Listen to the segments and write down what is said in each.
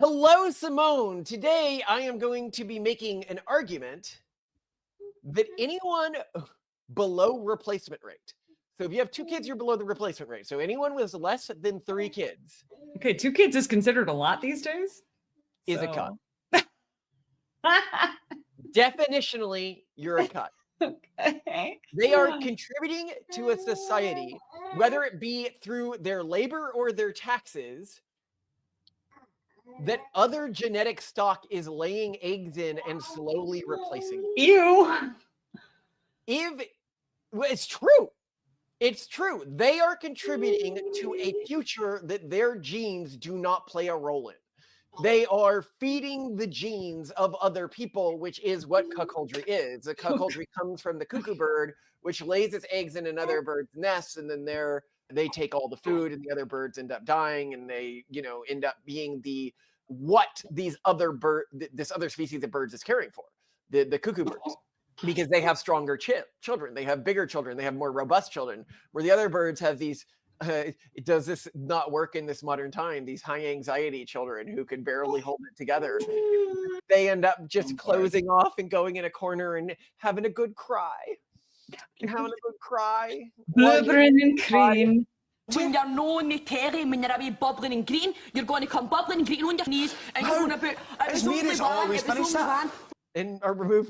Hello, Simone. Today I am going to be making an argument that anyone below replacement rate. So if you have 2 kids, you're below the replacement rate. So anyone with less than 3 kids Okay, 2 kids is considered a lot these days. is a cuck. Definitionally, you're a cuck. Okay. They are contributing to a society, whether it be through their labor or their taxes, that other genetic stock is laying eggs in and slowly replacing them. Ew. It's true. It's true. They are contributing to a future that their genes do not play a role in. They are feeding the genes of other people, which is what cuckoldry is. The cuckoldry comes from the cuckoo bird, which lays its eggs in another bird's nest, and then they take all the food, and the other birds end up dying, and they, end up being what this other species of birds is caring for, the cuckoo birds. Because they have stronger children, they have bigger children, they have more robust children, where the other birds have these, does this not work in this modern time, these high anxiety children who can barely hold it together. They end up just closing off and going in a corner and having a good cry. Blubbering and cream. When you're no in the terry, when you're a wee bubbling and green, you're going to come bubbling and green on your knees, and you're going to put, it was only one. And are removed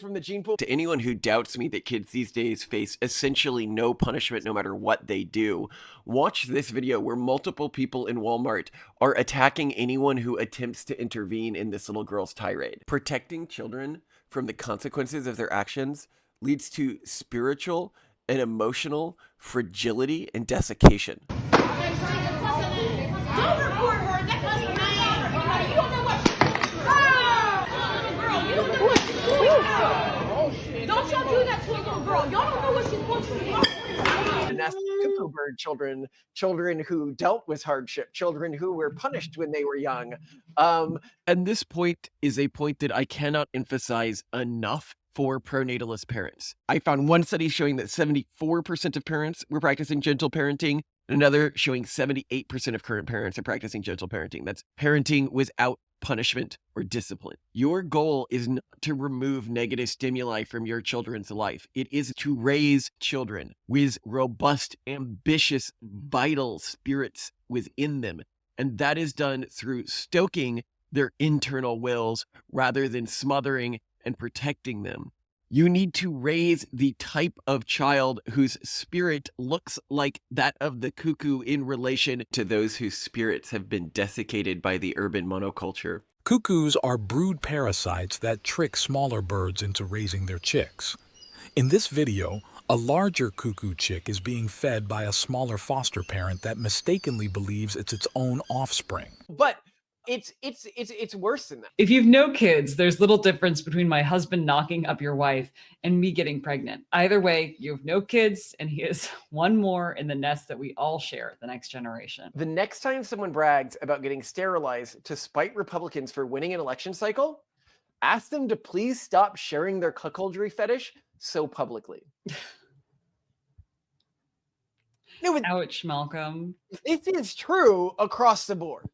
from the gene pool. To anyone who doubts me that kids these days face essentially no punishment no matter what they do, watch this video where multiple people in Walmart are attacking anyone who attempts to intervene in this little girl's tirade. Protecting children from the consequences of their actions leads to spiritual and emotional fragility and desiccation. Don't report her. That doesn't matter. You don't know what. Don't y'all do that to a little girl. Y'all don't know what she's supposed to do. And that's cuckoo bird children who dealt with hardship, children who were punished when they were young. And this point is a point that I cannot emphasize enough for pronatalist parents. I found one study showing that 74% of parents were practicing gentle parenting, and another showing 78% of current parents are practicing gentle parenting. That's parenting without punishment or discipline. Your goal is not to remove negative stimuli from your children's life. It is to raise children with robust, ambitious, vital spirits within them. And that is done through stoking their internal wills rather than smothering and protecting them. You need to raise the type of child whose spirit looks like that of the cuckoo in relation to those whose spirits have been desiccated by the urban monoculture. Cuckoos are brood parasites that trick smaller birds into raising their chicks. In this video, a larger cuckoo chick is being fed by a smaller foster parent that mistakenly believes it's its own offspring. But it's worse than that. If you've no kids, there's little difference between my husband knocking up your wife and me getting pregnant. Either way, you have no kids, and he is one more in the nest that we all share, the next generation. The next time someone brags about getting sterilized to spite Republicans for winning an election cycle, ask them to please stop sharing their cuckoldry fetish so publicly. No, Ouch, Malcolm. This is true across the board.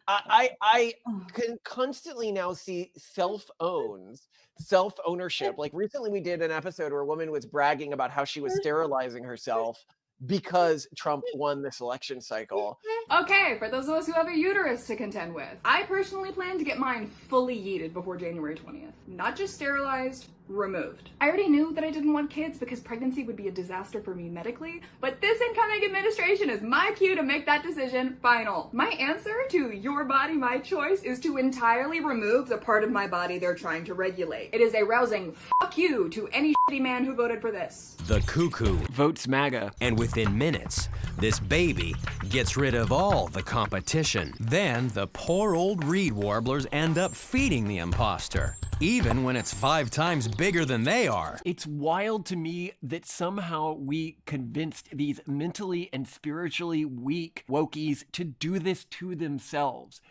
I can constantly now see self-ownership. Like recently we did an episode where a woman was bragging about how she was sterilizing herself because Trump won this election cycle. Okay, for those of us who have a uterus to contend with, I personally plan to get mine fully yeeted before January 20th. Not just sterilized, removed. I already knew that I didn't want kids because pregnancy would be a disaster for me medically, but this incoming administration is my cue to make that decision final. My answer to your body, my choice is to entirely remove the part of my body they're trying to regulate. It is a rousing fuck you to any shitty man who voted for this. The cuckoo votes MAGA. And within minutes, this baby gets rid of all the competition. Then the poor old reed warblers end up feeding the imposter, even when it's 5 times bigger than they are. It's wild to me that somehow we convinced these mentally and spiritually weak wokies to do this to themselves.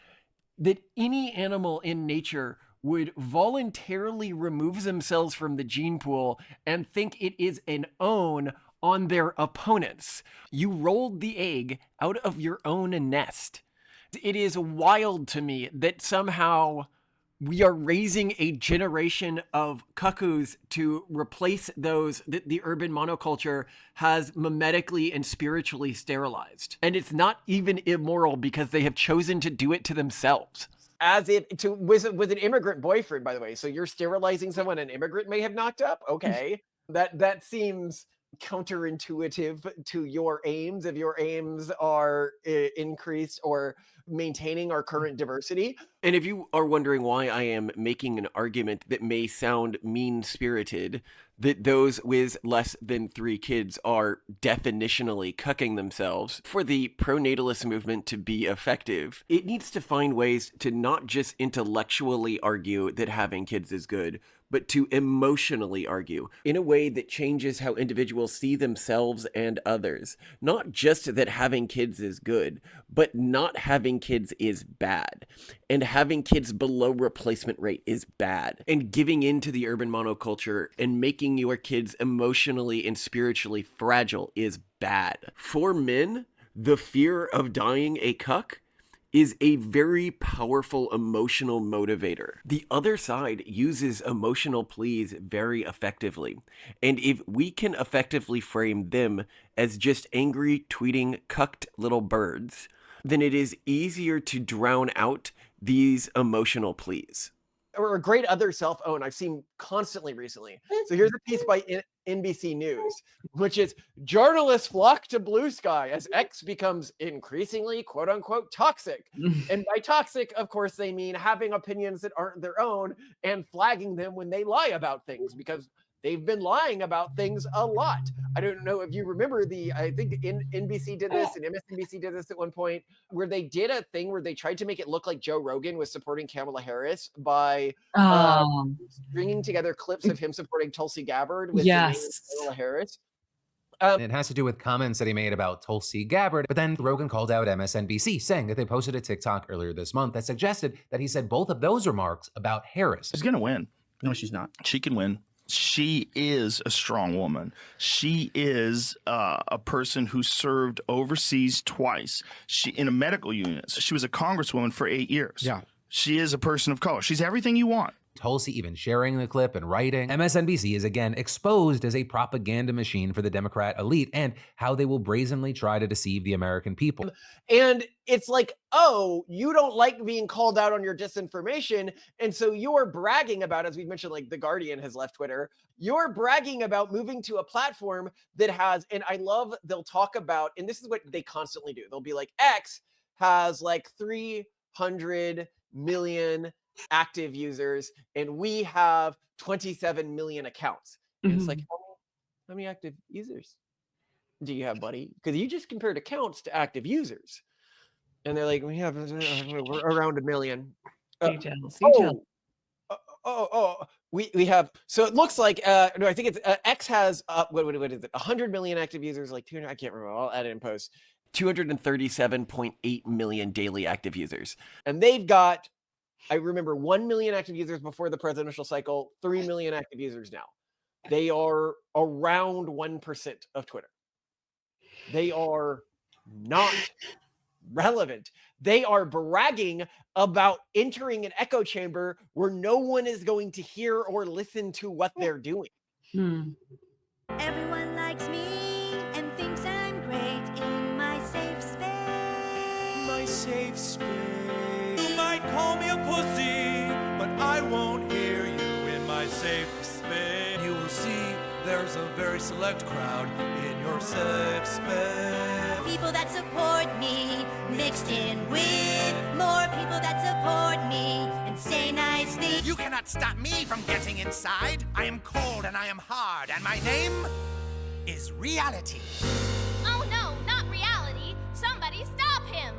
That any animal in nature would voluntarily remove themselves from the gene pool and think it is an own on their opponents. You rolled the egg out of your own nest. It is wild to me that somehow we are raising a generation of cuckoos to replace those that the urban monoculture has mimetically and spiritually sterilized. And it's not even immoral because they have chosen to do it to themselves. As if to with an immigrant boyfriend, by the way. So you're sterilizing someone an immigrant may have knocked up? Okay. That seems counterintuitive to your aims. If your aims are increased or maintaining our current diversity. And if you are wondering why I am making an argument that may sound mean-spirited, that those with less than 3 kids are definitionally cucking themselves, for the pronatalist movement to be effective, it needs to find ways to not just intellectually argue that having kids is good, but to emotionally argue in a way that changes how individuals see themselves and others. Not just that having kids is good, but not having kids is bad. And having kids below replacement rate is bad. And giving in to the urban monoculture and making your kids emotionally and spiritually fragile is bad. For men, the fear of dying a cuck is a very powerful emotional motivator. The other side uses emotional pleas very effectively. And if we can effectively frame them as just angry, tweeting, cucked little birds, then it is easier to drown out these emotional pleas. Or a great other self-own I've seen constantly recently. So here's a piece by NBC News, which is journalists flock to Blue Sky as X becomes increasingly quote unquote toxic. And by toxic, of course, they mean having opinions that aren't their own and flagging them when they lie about things, because they've been lying about things a lot. I don't know if you remember I think NBC did this and MSNBC did this at one point, where they did a thing where they tried to make it look like Joe Rogan was supporting Kamala Harris by stringing together clips of him supporting Tulsi Gabbard with the name of Kamala Harris. It has to do with comments that he made about Tulsi Gabbard, but then Rogan called out MSNBC, saying that they posted a TikTok earlier this month that suggested that he said both of those remarks about Harris. She's gonna win. No, she's not. She can win. She is a strong woman. She is a person who served overseas twice. She in a medical unit. She was a congresswoman for 8 years. Yeah. She is a person of color. She's everything you want. Tulsi even sharing the clip and writing. MSNBC is again exposed as a propaganda machine for the Democrat elite and how they will brazenly try to deceive the American people. And it's like, oh, you don't like being called out on your disinformation. And so you're bragging about, as we've mentioned, like The Guardian has left Twitter, you're bragging about moving to a platform that has, and I love, they'll talk about, and this is what they constantly do. They'll be like, X has like 300 million active users and we have 27 million accounts. And it's like, how many active users do you have, buddy? Because you just compared accounts to active users. And they're like, we have we're around 1 million. We have, so it looks like no, I think it's X has what is it, 100 million active users, like 200, I can't remember, I'll add it in post. 237.8 million daily active users. And they've got, I remember 1 million active users before the presidential cycle, 3 million active users now. They are around 1% of Twitter. They are not relevant. They are bragging about entering an echo chamber where no one is going to hear or listen to what they're doing. Everyone likes me and thinks I'm great in my safe space. My safe space. You might call me a pussy, but I won't hear you in my safe space. You will see there's a very select crowd in your safe space. People that support me, mixed in with more people that support me and say nice things. You cannot stop me from getting inside. I am cold and I am hard, and my name is reality. Oh no, not reality. Somebody stop him.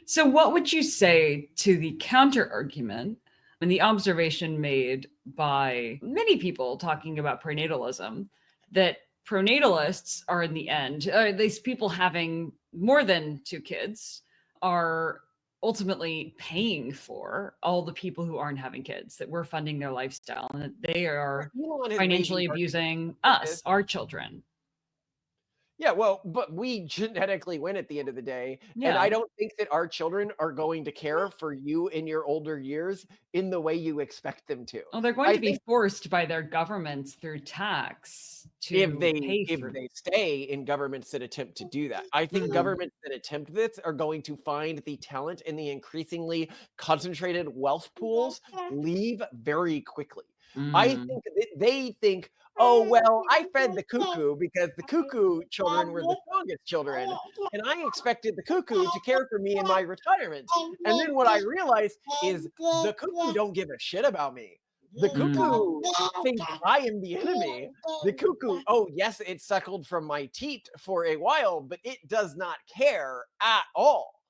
So what would you say to the counter argument and the observation made by many people talking about prenatalism that pronatalists are in the end, these people having more than 2 kids are ultimately paying for all the people who aren't having kids, that we're funding their lifestyle and that they are financially abusing us, our children? Yeah, well, but we genetically win at the end of the day. And Yeah. I don't think that our children are going to care for you in your older years in the way you expect them to. Well, they're going I to be think forced by their governments through tax if to they pay if for. they stay in governments that attempt to do that. I think governments that attempt this are going to find the talent and the increasingly concentrated wealth pools leave very quickly. I Mm. think that they think, "Oh, well, I fed the cuckoo because the cuckoo children were the strongest children, and I expected the cuckoo to care for me in my retirement." And then what I realized is the cuckoo don't give a shit about me. The cuckoo thinks I am the enemy. The cuckoo, oh, yes, it suckled from my teat for a while, but it does not care at all.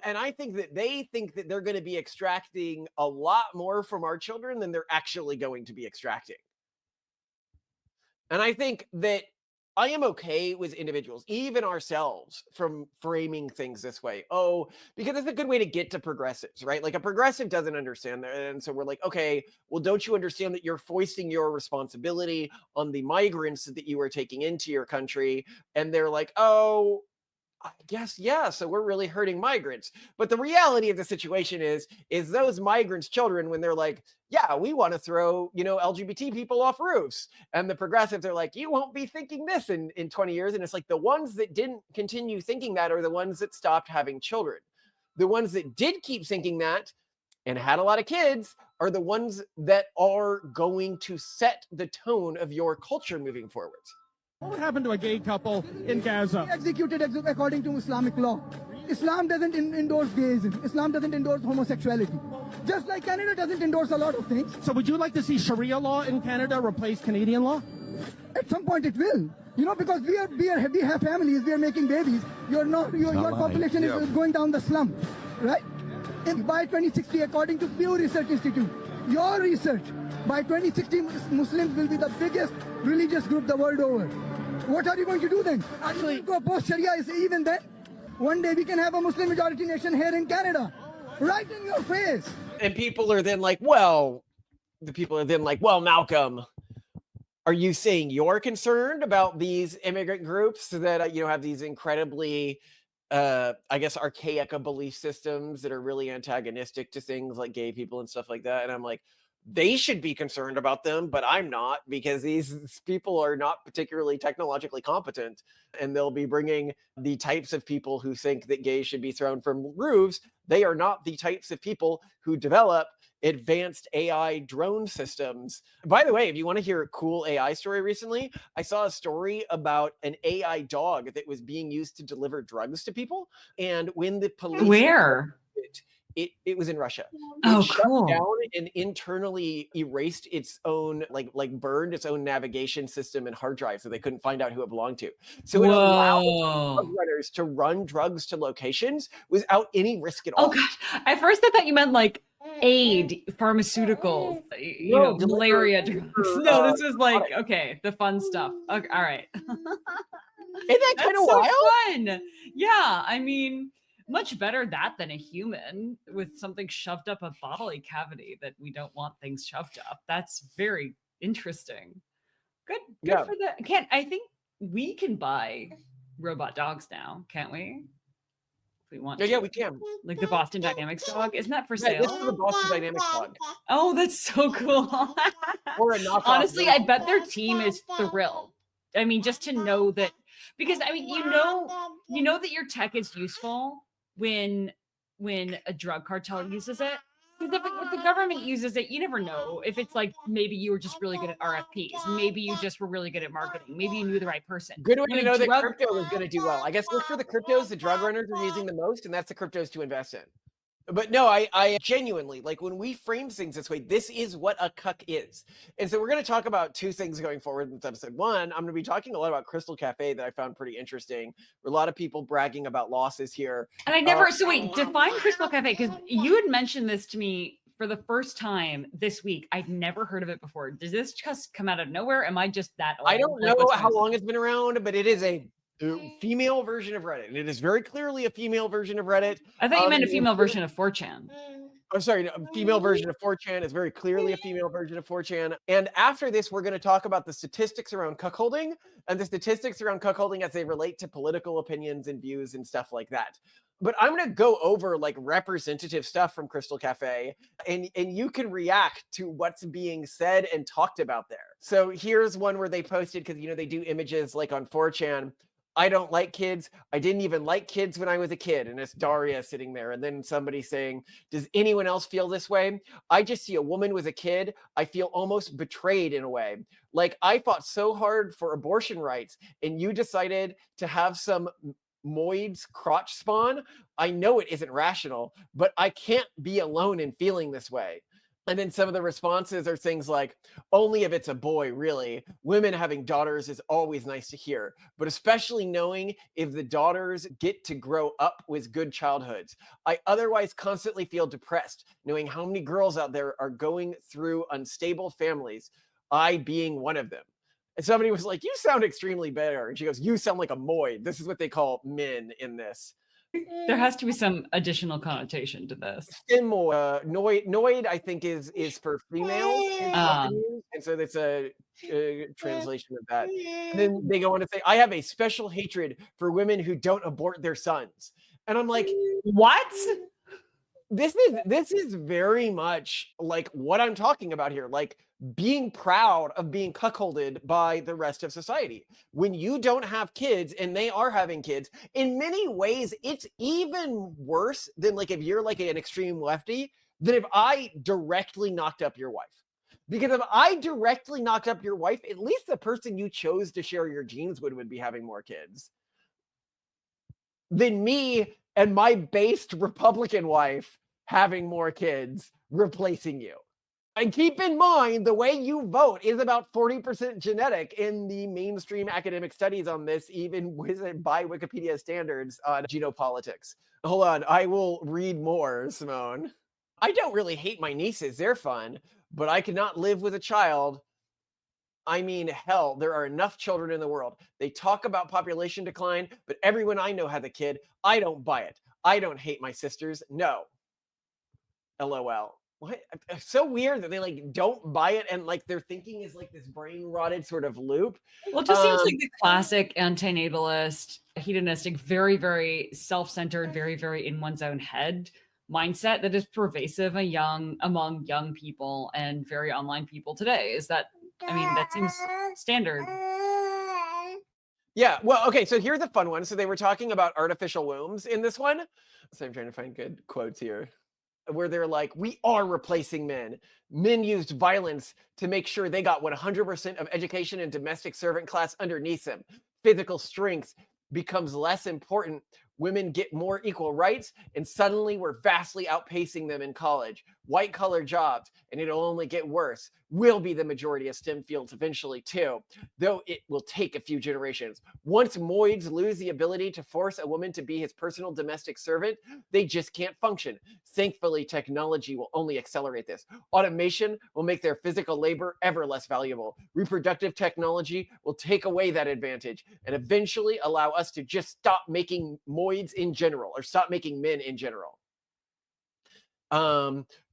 And I think that they think that they're going to be extracting a lot more from our children than they're actually going to be extracting. And I think that I am okay with individuals, even ourselves, from framing things this way. Oh, because it's a good way to get to progressives, right? Like a progressive doesn't understand that. And so we're like, okay, well, don't you understand that you're foisting your responsibility on the migrants that you are taking into your country? And they're like, oh, I guess, yeah. So we're really hurting migrants. But the reality of the situation is those migrants' children, when they're like, yeah, we want to throw, LGBT people off roofs. And the progressives are like, you won't be thinking this in 20 years. And it's like the ones that didn't continue thinking that are the ones that stopped having children. The ones that did keep thinking that and had a lot of kids are the ones that are going to set the tone of your culture moving forward. What happened to a gay couple in Gaza? Executed according to Islamic law. Islam doesn't endorse gayism. Islam doesn't endorse homosexuality. Just like Canada doesn't endorse a lot of things. So would you like to see Sharia law in Canada replace Canadian law? At some point it will. Because we have families, we are making babies. Your population is going down the slump, right? And by 2060, according to Pew Research Institute, your research, by 2060, Muslims will be the biggest religious group the world over. What are you going to do then? Actually, go post Sharia is even then. One day we can have a Muslim majority nation here in Canada, right in your face. And people are then like, well, Malcolm, are you saying you're concerned about these immigrant groups that, have these incredibly, I guess, archaic belief systems that are really antagonistic to things like gay people and stuff like that? And I'm like, they should be concerned about them, but I'm not, because these people are not particularly technologically competent, and they'll be bringing the types of people who think that gays should be thrown from roofs. They are not the types of people who develop advanced AI drone systems. By the way, if you want to hear a cool AI story recently, I saw a story about an AI dog that was being used to deliver drugs to people. And when the police... Where? It was in Russia. Oh, it shut cool. down and internally erased its own, like burned its own navigation system and hard drive, so they couldn't find out who it belonged to. So it allowed drug runners to run drugs to locations without any risk at all. Oh gosh, at first I thought you meant like aid, pharmaceuticals, malaria drugs. No, this is like, okay, the fun stuff. Okay, all right. Isn't that kind of wild? Fun. Yeah, I mean, much better that than a human with something shoved up a bodily cavity that we don't want things shoved up. That's very interesting. Good for that. I think we can buy robot dogs now, can't we? If we want to. Yeah, we can. Like the Boston Dynamics dog. Isn't that for sale? Yeah, this is the Boston Dynamics dog. Oh, that's so cool. Or a knockoff. Honestly, I bet their team is thrilled. I mean, just to know that, because I mean, you know that your tech is useful when a drug cartel uses it. Because if the government uses it, you never know. If it's like, maybe you were just really good at RFPs. Maybe you just were really good at marketing. Maybe you knew the right person. Good way to know that crypto was going to do well. I guess look for the cryptos the drug runners are using the most, and that's the cryptos to invest in. But no, I genuinely, like, when we frame things this way, this is what a cuck is. And so we're going to talk about two things going forward in this episode. One, I'm going to be talking a lot about Crystal Cafe that I found pretty interesting. A lot of people bragging about losses here. And I never, so wait, define Crystal Cafe, because you had mentioned this to me for the first time this week. I'd never heard of it before. Does this just come out of nowhere? Am I just that old? I don't know how long it's been around, but it is a female version of Reddit. And it is very clearly a female version of Reddit. I thought you meant a female version of 4chan. I'm sorry, no, female version of 4chan is very clearly a female version of 4chan. And after this, we're going to talk about the statistics around cuckolding and the statistics around cuckolding as they relate to political opinions and views and stuff like that. But I'm going to go over like representative stuff from Crystal Cafe, and you can react to what's being said and talked about there. So here's one where they posted, because they do images like on 4chan. I don't like kids. I didn't even like kids when I was a kid. And it's Daria sitting there. And then somebody saying, does anyone else feel this way? I just see a woman with a kid. I feel almost betrayed in a way. Like I fought so hard for abortion rights and you decided to have some moid's crotch spawn. I know it isn't rational, but I can't be alone in feeling this way. And then some of the responses are things like, only if it's a boy, really. Women having daughters is always nice to hear, but especially knowing if the daughters get to grow up with good childhoods. I otherwise constantly feel depressed, knowing how many girls out there are going through unstable families, I being one of them. And somebody was like, you sound extremely bitter. And she goes, you sound like a moid. This is what they call men in this. There has to be some additional connotation to this. Noid, I think, is for female. And so that's a translation of that. And then they go on to say, I have a special hatred for women who don't abort their sons. And I'm like, what? This is very much like what I'm talking about here. Like being proud of being cuckolded by the rest of society. When you don't have kids and they are having kids, in many ways, it's even worse than like if you're like an extreme lefty, than if I directly knocked up your wife. Because if I directly knocked up your wife, at least the person you chose to share your genes with would be having more kids than me and my based Republican wife having more kids replacing you. And keep in mind, the way you vote is about 40% genetic in the mainstream academic studies on this, even by Wikipedia standards on genopolitics. Hold on, I will read more, Simone. I don't really hate my nieces, they're fun, but I cannot live with a child. I mean, hell, there are enough children in the world. They talk about population decline, but everyone I know has a kid. I don't buy it. I don't hate my sisters. No. LOL. What? It's so weird that they like don't buy it and like their thinking is like this brain rotted sort of loop. Well, it just seems like the classic antinatalist, hedonistic, very, very self-centered, very, very in one's own head mindset that is pervasive among young people and very online people today. Is that, I mean, that seems standard. Yeah, well, okay, so here's a fun one. So they were talking about artificial wombs in this one. So I'm trying to find good quotes here. Where they're like, we are replacing men. Men used violence to make sure they got 100% of education and domestic servant class underneath them. Physical strength becomes less important. Women get more equal rights, and suddenly we're vastly outpacing them in college. White-collar jobs, and it'll only get worse, will be the majority of STEM fields eventually too, though it will take a few generations. Once moids lose the ability to force a woman to be his personal domestic servant, they just can't function. Thankfully, technology will only accelerate this. Automation will make their physical labor ever less valuable. Reproductive technology will take away that advantage and eventually allow us to just stop making moids in general, or stop making men in general.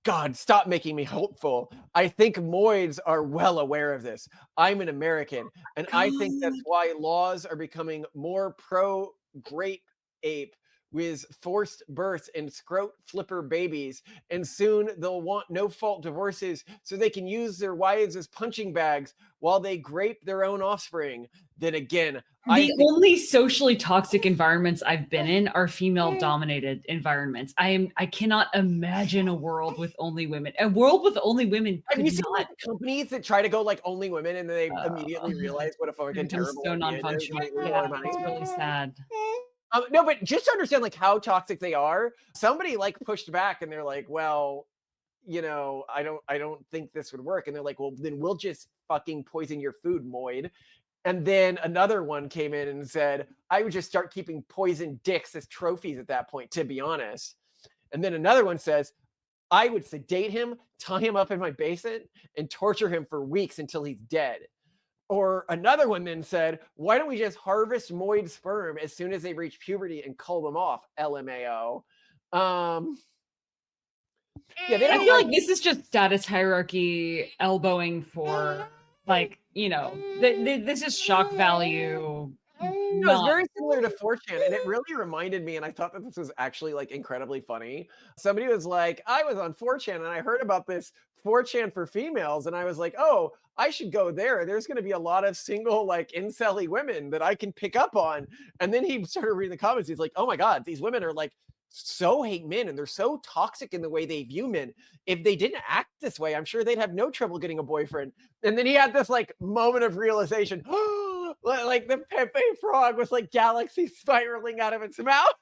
God, stop making me hopeful. I think moids are well aware of this. I'm an American, and I think that's why laws are becoming more pro-grape ape with forced births and scrot flipper babies, and soon they'll want no-fault divorces so they can use their wives as punching bags while they grape their own offspring. Then again, the only socially toxic environments I've been in are female-dominated environments. I cannot imagine a world with only women. A world with only women. Have you seen like companies that try to go like only women and then they immediately realize what a fucking terrible so idea it is? non-functional. Yeah, it's really sad. No, but just to understand like how toxic they are, somebody like pushed back and they're like, well, I don't think this would work. And they're like, well, then we'll just fucking poison your food, moid. And then another one came in and said, I would just start keeping poisoned dicks as trophies at that point, to be honest. And then another one says, I would sedate him, tie him up in my basement, and torture him for weeks until he's dead. Or another one then said, why don't we just harvest moid sperm as soon as they reach puberty and cull them off? LMAO. Yeah, they I don't feel like like this is just status hierarchy elbowing for, like, you know, this is shock value. No, it's very similar to 4chan, and it really reminded me, and I thought that this was actually, like, incredibly funny. Somebody was like, "I was on 4chan, and I heard about this 4chan for females," and I was like, "Oh, I should go there. There's gonna be a lot of single, like, incel-y women that I can pick up on." And then he started reading the comments, he's like, "Oh my god, these women are, like, so hate men, and they're so toxic in the way they view men. If they didn't act this way, I'm sure they'd have no trouble getting a boyfriend." And then he had this, like, moment of realization, like the Pepe frog was like galaxy spiraling out of its mouth.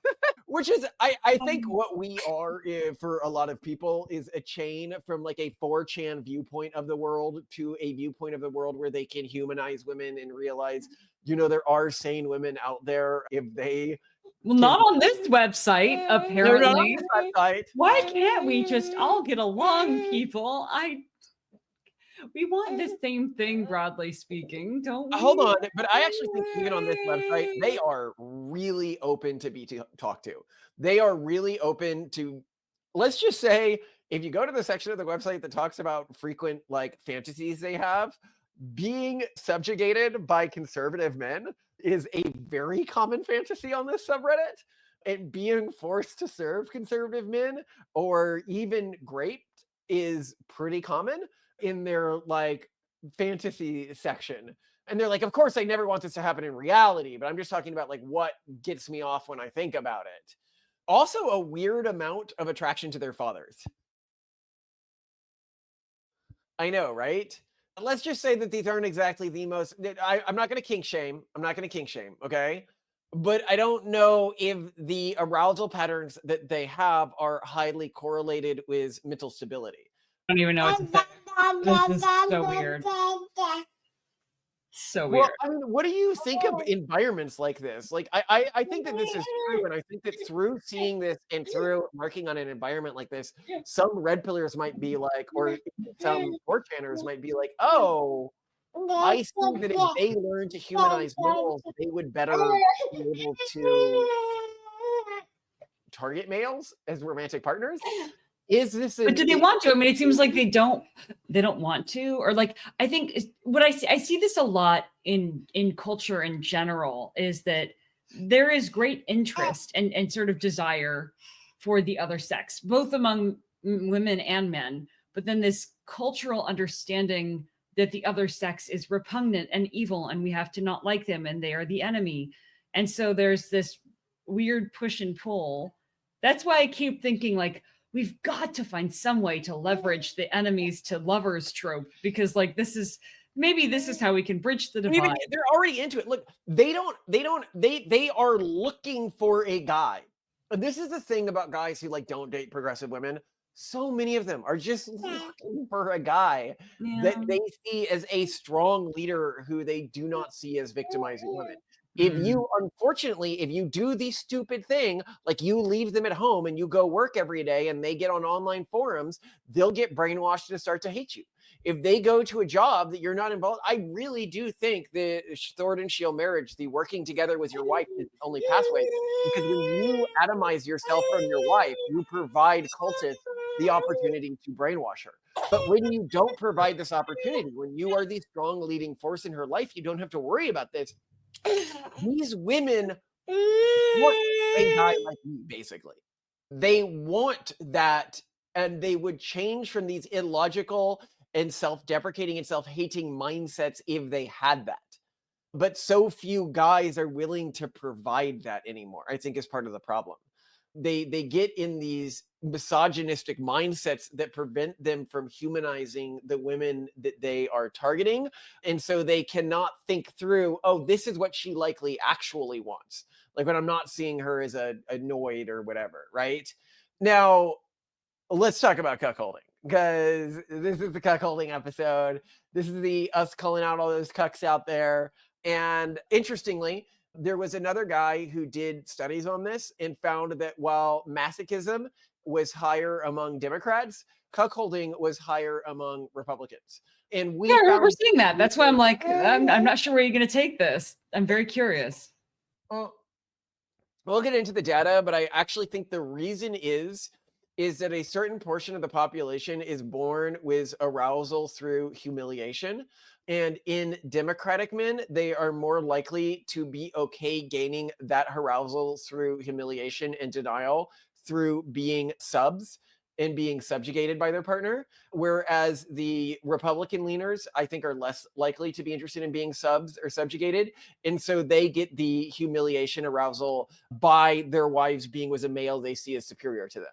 Which is, I think what we are, for a lot of people, is a chain from like a 4chan viewpoint of the world to a viewpoint of the world where they can humanize women and realize, you know, there are sane women out there if they Well, not on this website, They're not on apparently. this website. Why can't we just all get along, people? We want the same thing, broadly speaking, don't we? Hold on, but I actually think even on this website, they are really open to be talked to. They are really open to, let's just say, if you go to the section of the website that talks about frequent like fantasies they have, being subjugated by conservative men is a very common fantasy on this subreddit. And being forced to serve conservative men or even raped is pretty common in their like fantasy section. And they're like, of course, I never want this to happen in reality, but I'm just talking about like what gets me off when I think about it. Also, a weird amount of attraction to their fathers. I know, right? Let's just say that these aren't exactly the most. I'm not going to kink shame. I'm not going to kink shame. Okay. But I don't know if the arousal patterns that they have are highly correlated with mental stability. I don't even know what to say. This is so weird. So weird. Well, I mean, what do you think of environments like this? Like, I think that this is true, and I think that through seeing this and through working on an environment like this, some red pillars might be like, or some 4chaners might be like, oh, I see that if they learn to humanize males, they would better be able to target males as romantic partners. Is this but do they want to? I mean, it seems like they don't want to, or like, I think what I see this a lot in culture in general is that there is great interest and sort of desire for the other sex, both among women and men, but then this cultural understanding that the other sex is repugnant and evil and we have to not like them and they are the enemy. And so there's this weird push and pull. That's why I keep thinking like, we've got to find some way to leverage the enemies to lovers trope, because like this is how we can bridge the divide. They're already into it. Look, they are looking for a guy. And this is the thing about guys who like don't date progressive women. So many of them are just looking for a guy that they see as a strong leader who they do not see as victimizing women. If you, unfortunately, if you do the stupid thing, like you leave them at home and you go work every day and they get on online forums, they'll get brainwashed and start to hate you. If they go to a job that you're not involved, I really do think the sword and shield marriage, the working together with your wife, is the only pathway. Because when you atomize yourself from your wife, you provide cultists the opportunity to brainwash her. But when you don't provide this opportunity, when you are the strong leading force in her life, you don't have to worry about this. These women want a guy like me, basically. They want that, and they would change from these illogical and self-deprecating and self-hating mindsets if they had that. But so few guys are willing to provide that anymore, I think is part of the problem. They get in these misogynistic mindsets that prevent them from humanizing the women that they are targeting. And so they cannot think through, oh, this is what she likely actually wants. Like when I'm not seeing her as annoyed or whatever, right? Now, let's talk about cuckolding, because this is the cuckolding episode. This is the us calling out all those cucks out there. And interestingly, there was another guy who did studies on this and found that while masochism was higher among Democrats, cuckolding was higher among Republicans. And I remember seeing that. That's why I'm like, I'm not sure where you're going to take this. I'm very curious. Well, we'll get into the data, but I actually think the reason is is that a certain portion of the population is born with arousal through humiliation. And in democratic men, they are more likely to be okay gaining that arousal through humiliation and denial through being subs and being subjugated by their partner. Whereas the Republican leaners, I think, are less likely to be interested in being subs or subjugated. And so they get the humiliation arousal by their wives being with a male they see as superior to them.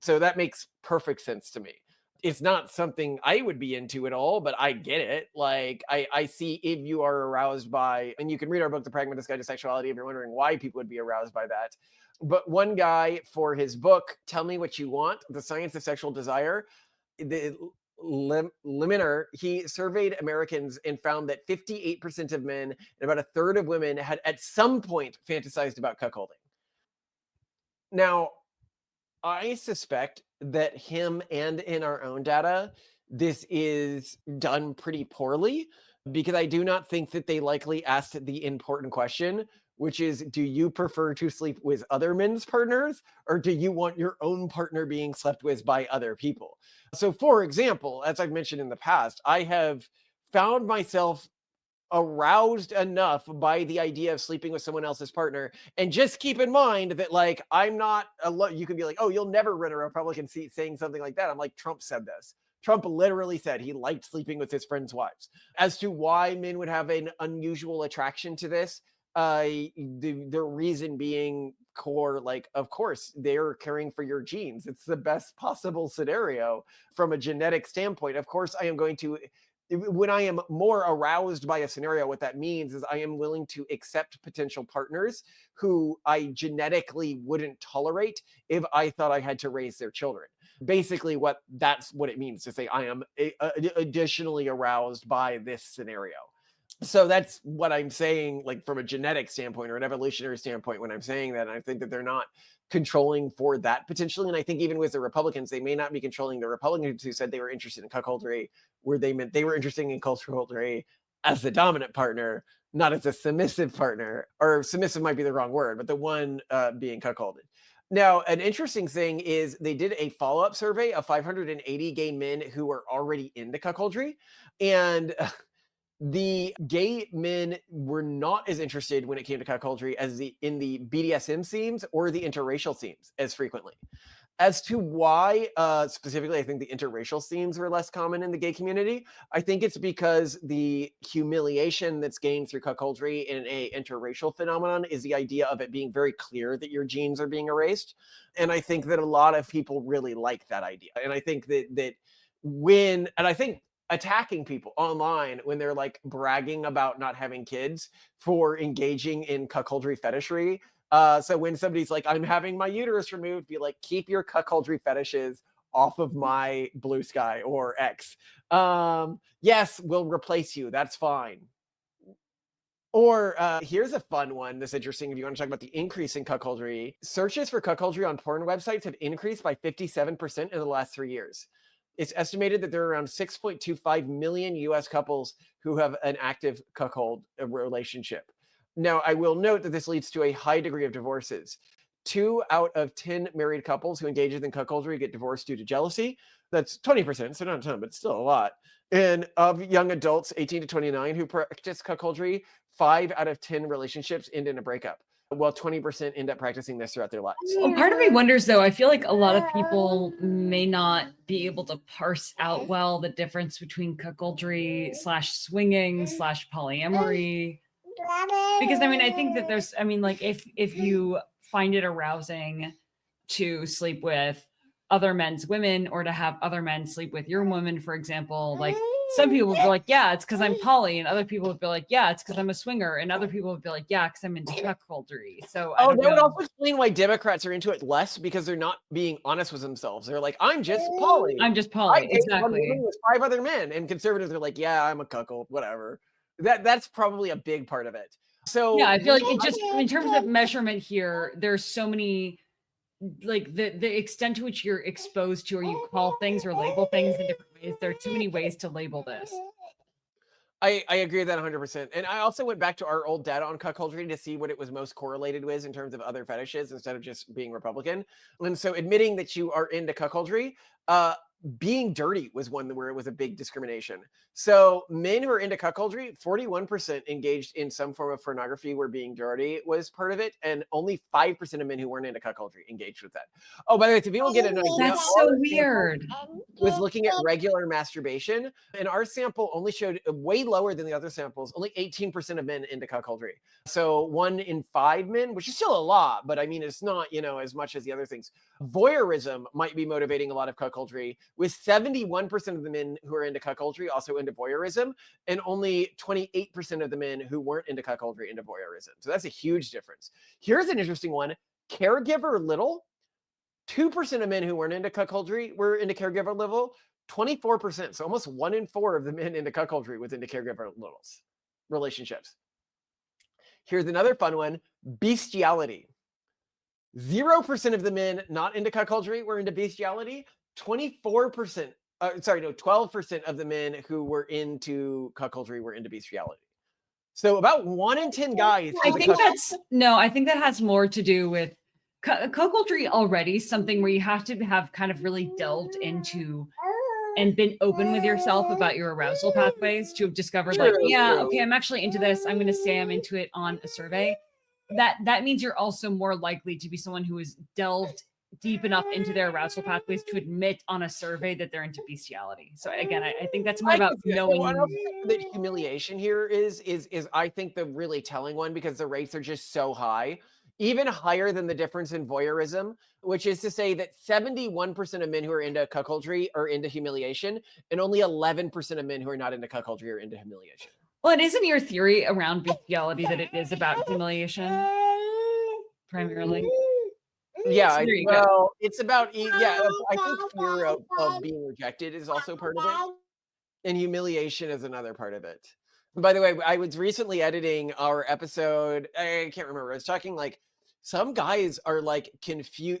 So that makes perfect sense to me. It's not something I would be into at all, but I get it. Like, I see if you are aroused by, and you can read our book, The Pragmatist Guide to Sexuality, if you're wondering why people would be aroused by that. But one guy, for his book, Tell Me What You Want, The Science of Sexual Desire, the limiter, he surveyed Americans and found that 58% of men and about a third of women had at some point fantasized about cuckolding. Now, I suspect that him and in our own data, this is done pretty poorly, because I do not think that they likely asked the important question, which is, do you prefer to sleep with other men's partners, or do you want your own partner being slept with by other people? So, for example, as I've mentioned in the past, I have found myself aroused enough by the idea of sleeping with someone else's partner. And just keep in mind that, like, I'm not you could be like, oh, you'll never run a Republican seat saying something like that. I'm like, Trump said this. Trump literally said he liked sleeping with his friends' wives. As to why men would have an unusual attraction to this, the reason being core, like, of course, they're caring for your genes. It's the best possible scenario from a genetic standpoint. Of course, I am going to, when I am more aroused by a scenario, what that means is I am willing to accept potential partners who I genetically wouldn't tolerate if I thought I had to raise their children. Basically, that's what it means to say I am additionally aroused by this scenario. So that's what I'm saying, like, from a genetic standpoint or an evolutionary standpoint, when I'm saying that. And I think that they're not controlling for that potentially. And I think even with the Republicans, they may not be controlling. The Republicans who said they were interested in cuckoldry, where they meant they were interested in cuckoldry as the dominant partner, not as a submissive partner. Or submissive might be the wrong word, but the one being cuckolded. Now, an interesting thing is they did a follow-up survey of 580 gay men who were already into cuckoldry. And the gay men were not as interested when it came to cuckoldry as in the BDSM scenes or the interracial scenes as frequently. As to why, specifically, I think the interracial scenes were less common in the gay community. I think it's because the humiliation that's gained through cuckoldry in a interracial phenomenon is the idea of it being very clear that your genes are being erased. And I think that a lot of people really like that idea. And I think that I think attacking people online when they're like bragging about not having kids for engaging in cuckoldry fetishry. So when somebody's like, I'm having my uterus removed, be like, keep your cuckoldry fetishes off of my blue sky or X. Yes, we'll replace you. That's fine. Or here's a fun one that's interesting if you want to talk about the increase in cuckoldry. Searches for cuckoldry on porn websites have increased by 57% in the last 3 years. It's estimated that there are around 6.25 million US couples who have an active cuckold relationship. Now, I will note that this leads to a high degree of divorces. 2 out of 10 married couples who engage in cuckoldry get divorced due to jealousy. That's 20%, so not a ton, but still a lot. And of young adults 18 to 29 who practice cuckoldry, 5 out of 10 relationships end in a breakup, while 20% end up practicing this throughout their lives. Well, part of me wonders, though, I feel like a lot of people may not be able to parse out well the difference between cuckoldry / swinging / polyamory. Because, I mean, I think that there's, I mean, like, if you find it arousing to sleep with other men's women or to have other men sleep with your woman, for example, like, some people would be like, yeah, it's because I'm poly, and other people would be like, yeah, it's because I'm a swinger, and other people would be like, yeah, because I'm into cuckoldry. So that would also explain why Democrats are into it less, because they're not being honest with themselves. They're like, I'm just poly. I'm just poly, exactly. With 5 other men, and conservatives are like, yeah, I'm a cuckold, whatever. That's probably a big part of it. So yeah, I feel like it just, in terms of measurement here, there's so many, like, the extent to which you're exposed to, or you call things or label things in different ways. There are too many ways to label this. I agree with that 100%. And I also went back to our old data on cuckoldry to see what it was most correlated with in terms of other fetishes instead of just being Republican. And so admitting that you are into cuckoldry, being dirty was one where it was a big discrimination. So men who are into cuckoldry, 41% engaged in some form of pornography where being dirty was part of it, and only 5% of men who weren't into cuckoldry engaged with that. Oh, by the way, so people get an idea, That's so weird. was looking at regular masturbation, and our sample only showed way lower than the other samples, only 18% of men into cuckoldry. So 1 in 5 men, which is still a lot, but I mean, it's not, you know, as much as the other things. Voyeurism might be motivating a lot of cuckoldry, with 71% of the men who are into cuckoldry also into voyeurism, and only 28% of the men who weren't into cuckoldry into voyeurism. So that's a huge difference. Here's an interesting one. Caregiver little, 2% of men who weren't into cuckoldry were into caregiver little, 24%. So almost 1 in 4 of the men into cuckoldry was into caregiver littles relationships. Here's another fun one. Bestiality. 0% of the men not into cuckoldry were into bestiality. 12% of the men who were into cuckoldry were into bestiality. So about 1 in 10 guys. I think that has more to do with cuckoldry already, something where you have to have kind of really delved into and been open with yourself about your arousal pathways to have discovered okay, I'm actually into this. I'm going to say I'm into it on a survey. That means you're also more likely to be someone who is delved deep enough into their arousal pathways to admit on a survey that they're into bestiality. So again, I think that's more about knowing. The humiliation here is I think the really telling one, because the rates are just so high, even higher than the difference in voyeurism, which is to say that 71% of men who are into cuckoldry are into humiliation, and only 11% of men who are not into cuckoldry are into humiliation. Well, it isn't your theory around bestiality that it is about humiliation primarily. Yeah, well, it's about I think fear of being rejected is also part of it, and humiliation is another part of it. By the way, I was recently editing our episode. I can't remember. I was talking like some guys are like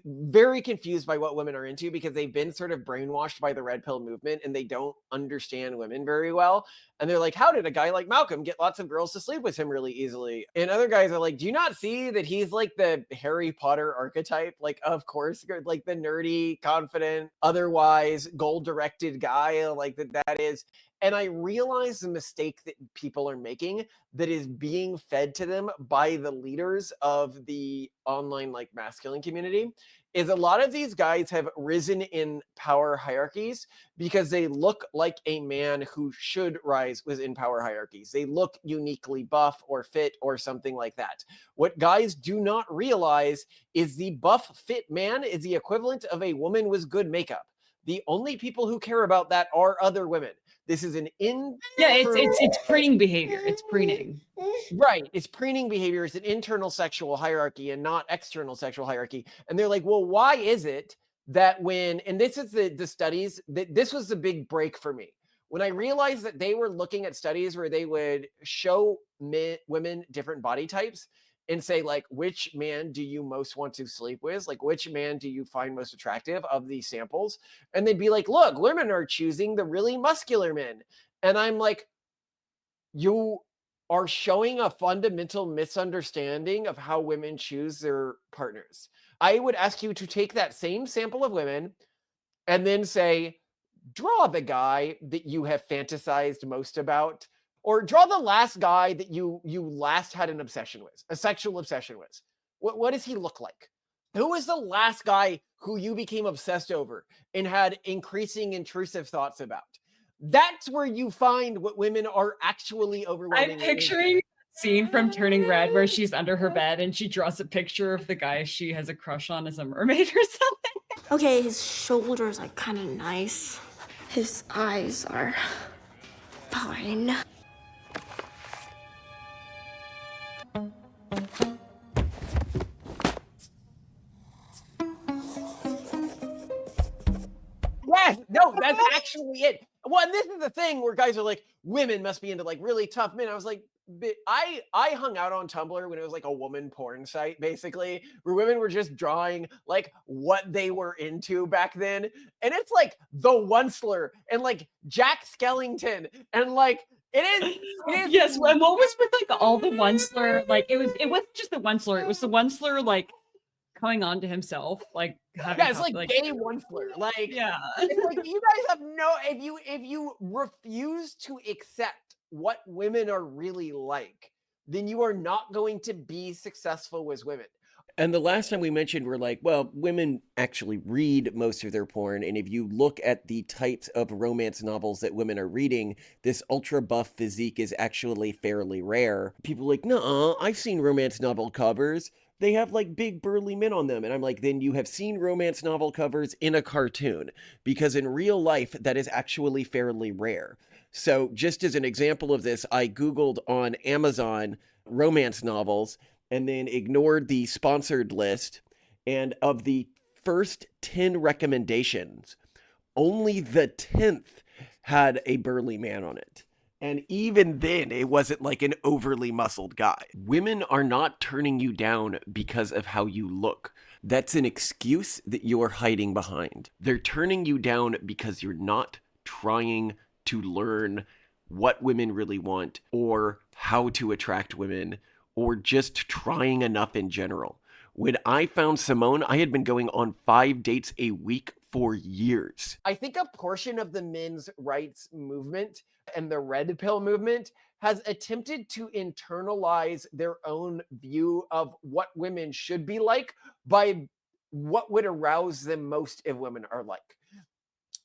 very confused by what women are into because they've been sort of brainwashed by the red pill movement and they don't understand women very well. And they're like, how did a guy like Malcolm get lots of girls to sleep with him really easily? And other guys are like, do you not see that he's like the Harry Potter archetype? Like, of course, like the nerdy, confident, otherwise goal-directed guy like that is. And I realize the mistake that people are making that is being fed to them by the leaders of the online like masculine community is a lot of these guys have risen in power hierarchies because they look like a man who should rise within power hierarchies. They look uniquely buff or fit or something like that. What guys do not realize is the buff fit man is the equivalent of a woman with good makeup. The only people who care about that are other women. This is it's preening behavior. It's preening. Right. It's preening behavior. It's an internal sexual hierarchy and not external sexual hierarchy. And they're like, well, why is it that and this is the studies, this was the big break for me. When I realized that they were looking at studies where they would show women different body types and say, like, which man do you most want to sleep with? Like, which man do you find most attractive of these samples? And they'd be like, look, women are choosing the really muscular men. And I'm like, you are showing a fundamental misunderstanding of how women choose their partners. I would ask you to take that same sample of women and then say, draw the guy that you have fantasized most about, or draw the last guy that you last had an obsession with, a sexual obsession with. What does he look like? Who was the last guy who you became obsessed over and had increasing intrusive thoughts about? That's where you find what women are actually overwhelming. I'm picturing a scene from Turning Red where she's under her bed and she draws a picture of the guy she has a crush on as a mermaid or something. Okay, his shoulders are kind of nice. His eyes are fine. Yes, no, that's actually it. Well, and this is the thing where guys are like, women must be into like really tough men. I was like, I hung out on Tumblr when it was like a woman porn site, basically, where women were just drawing like what they were into back then. And it's like the Onceler and like Jack Skellington and like It is. Yes, and what was with like all the one slur? Like it wasn't just the one slur. It was the one slur like coming on to himself, like having Yeah, it's like gay one slur. Like yeah, it's like you guys have no. If you refuse to accept what women are really like, then you are not going to be successful as women. And the last time we mentioned, we're like, well, women actually read most of their porn. And if you look at the types of romance novels that women are reading, this ultra buff physique is actually fairly rare. People are like, no, I've seen romance novel covers. They have like big burly men on them. And I'm like, then you have seen romance novel covers in a cartoon, because in real life, that is actually fairly rare. So just as an example of this, I Googled on Amazon romance novels and then ignored the sponsored list. And of the first 10 recommendations, only the 10th had a burly man on it. And even then, it wasn't like an overly muscled guy. Women are not turning you down because of how you look. That's an excuse that you're hiding behind. They're turning you down because you're not trying to learn what women really want or how to attract women, or just trying enough in general. When I found Simone, I had been going on 5 dates a week for years. I think a portion of the men's rights movement and the red pill movement has attempted to internalize their own view of what women should be like by what would arouse them most if women are like.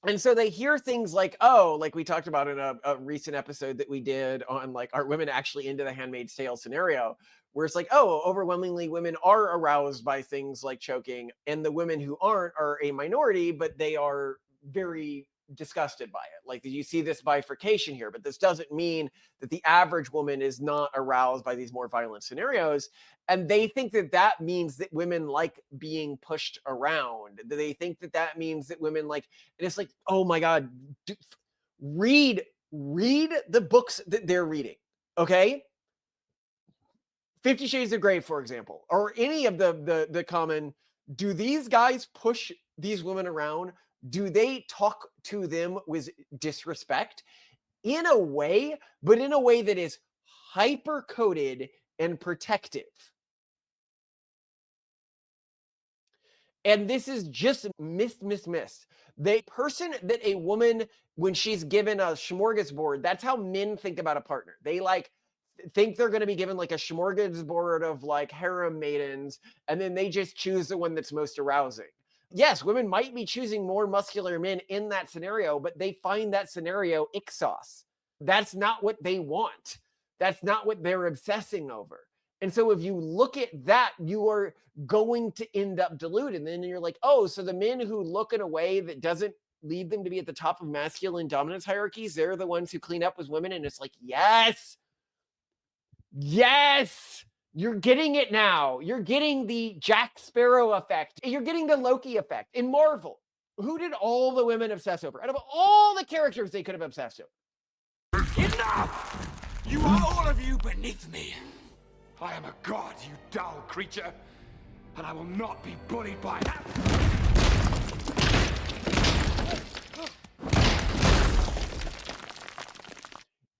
And so they hear things like, oh, like we talked about in a recent episode that we did on like, are women actually into the Handmaid's Tale scenario, where it's like, oh, overwhelmingly women are aroused by things like choking, and the women who aren't are a minority, but they are very disgusted by it. Like you see this bifurcation here, but this doesn't mean that the average woman is not aroused by these more violent scenarios. And they think that that means that women like being pushed around. They think that that means that women like, and it's like, oh my God, read the books that they're reading. Okay. 50 Shades of Grey, for example, or any of the common, do these guys push these women around? Do they talk to them with disrespect? In a way, but in a way that is hyper coded and protective. And this is just missed. The person that a woman, when she's given a smorgasbord, that's how men think about a partner. They like think they're going to be given like a smorgasbord of like harem maidens, and then they just choose the one that's most arousing. Yes, women might be choosing more muscular men in that scenario, but they find that scenario ixos. That's not what they want. That's not what they're obsessing over. And so if you look at that, you are going to end up deluded. And then you're like, oh, so the men who look in a way that doesn't lead them to be at the top of masculine dominance hierarchies, they're the ones who clean up with women. And it's like, yes, you're getting it now. You're getting the Jack Sparrow effect. You're getting the Loki effect. In Marvel, who did all the women obsess over? Out of all the characters they could have obsessed over. Enough! You are all of you beneath me. I am a god, you dull creature, and I will not be bullied by that.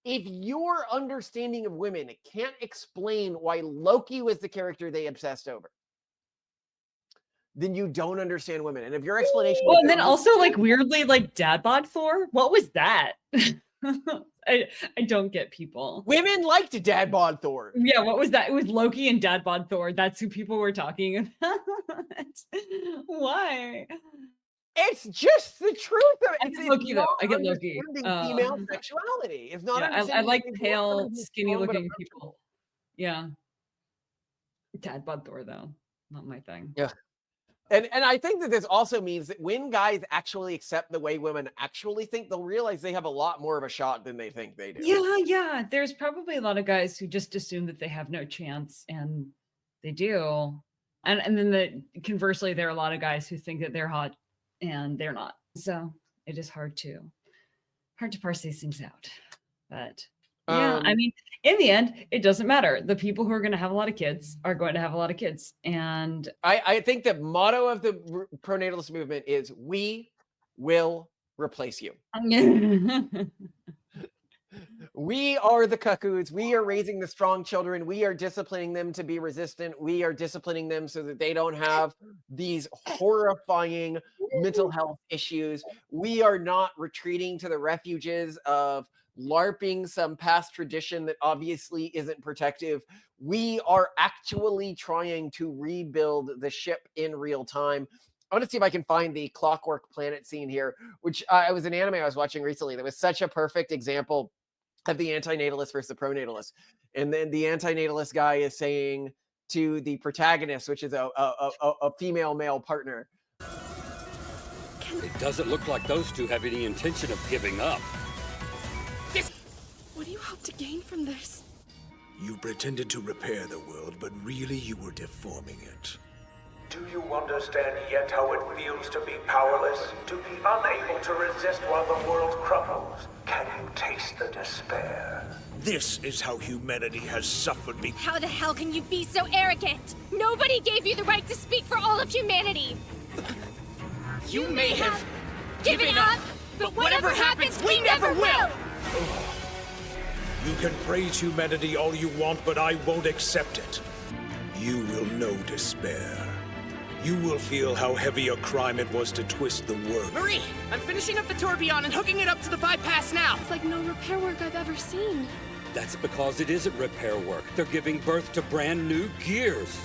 If your understanding of women can't explain why Loki was the character they obsessed over, then you don't understand women. And if your explanation... Well, and then also like weirdly like dad bod Thor, what was that? I don't get people. Women liked dad bod Thor. Yeah, what was that? It was Loki and dad bod Thor. That's who people were talking about. Why? It's just the truth of it. I get Loki though. I get Loki. Female sexuality. It's not. Yeah, I like pale, skinny-looking people. Yeah. Dad bod Thor though, not my thing. Yeah. And I think that this also means that when guys actually accept the way women actually think, they'll realize they have a lot more of a shot than they think they do. Yeah. There's probably a lot of guys who just assume that they have no chance, and they do. And then conversely, there are a lot of guys who think that they're hot and they're not. So it is hard to parse these things out. But yeah, I mean, in the end, it doesn't matter. The people who are going to have a lot of kids are going to have a lot of kids. And I think the motto of the pronatalist movement is, we will replace you. We are the cuckoos. We are raising the strong children. We are disciplining them to be resistant. We are disciplining them so that they don't have these horrifying mental health issues. We are not retreating to the refuges of LARPing some past tradition that obviously isn't protective. We are actually trying to rebuild the ship in real time. I want to see if I can find the Clockwork Planet scene here, which I was an anime I was watching recently that was such a perfect example of the antinatalist versus the pronatalist. And then the antinatalist guy is saying to the protagonist, which is a female male partner, it doesn't look like those two have any intention of giving up. What do you hope to gain from this? You pretended to repair the world, but really you were deforming it. Do you understand yet how it feels to be powerless? To be unable to resist while the world crumbles? Can you taste the despair? This is how humanity has suffered me. How the hell can you be so arrogant? Nobody gave you the right to speak for all of humanity. You may have given up, but whatever happens, we never will. You can praise humanity all you want, but I won't accept it. You will know despair. You will feel how heavy a crime it was to twist the world. Marie, I'm finishing up the tourbillon and hooking it up to the bypass now. It's like no repair work I've ever seen. That's because it isn't repair work. They're giving birth to brand new gears.